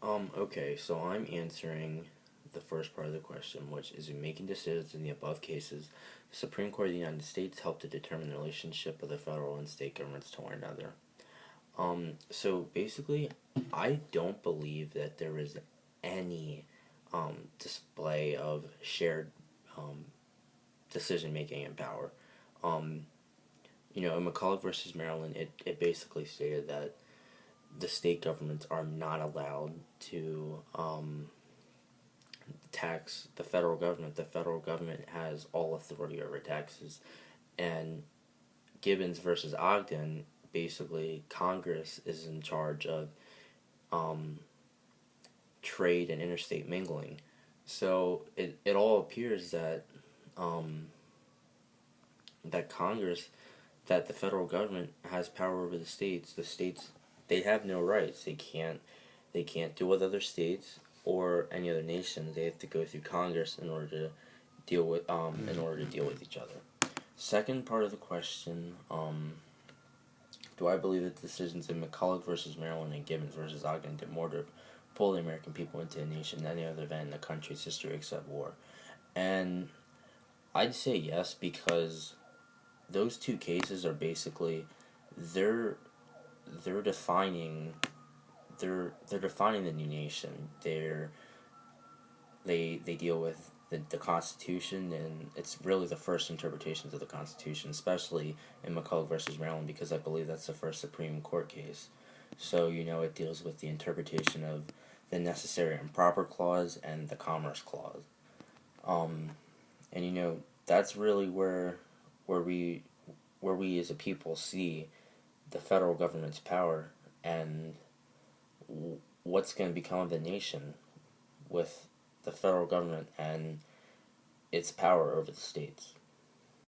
Okay, so I'm answering the first part of the question, which is in making decisions in the above cases, the Supreme Court of the United States helped to determine the relationship of the federal and state governments to one another. So basically, I don't believe that there is any display of shared um, decision making and power. Um, in McCulloch versus Maryland, it basically stated that the state governments are not allowed to tax the federal government. The federal government has all authority over taxes. And Gibbons versus Ogden, basically, Congress is in charge of um, trade and interstate mingling. So it all appears um, that Congress, that the federal government has power over the states. The states, they have no rights. They can't deal with other states or any other nations. They have to go through Congress in order to deal with each other. Second part of the question, do I believe that decisions in McCulloch versus Maryland and Gibbons versus Ogden did more to pull the American people into a nation than any other event in the country's history except war? And I'd say yes, because those two cases are basically they're they're defining they're defining the new nation. They deal with the Constitution, and it's really the first interpretations of the Constitution, especially in McCulloch versus Maryland, because I believe that's the first Supreme Court case. So, it deals with the interpretation of the necessary and proper clause and the commerce clause. Um, and that's really where we where we as a people see the federal government's power and what's going to become of the nation with the federal government and its power over the states.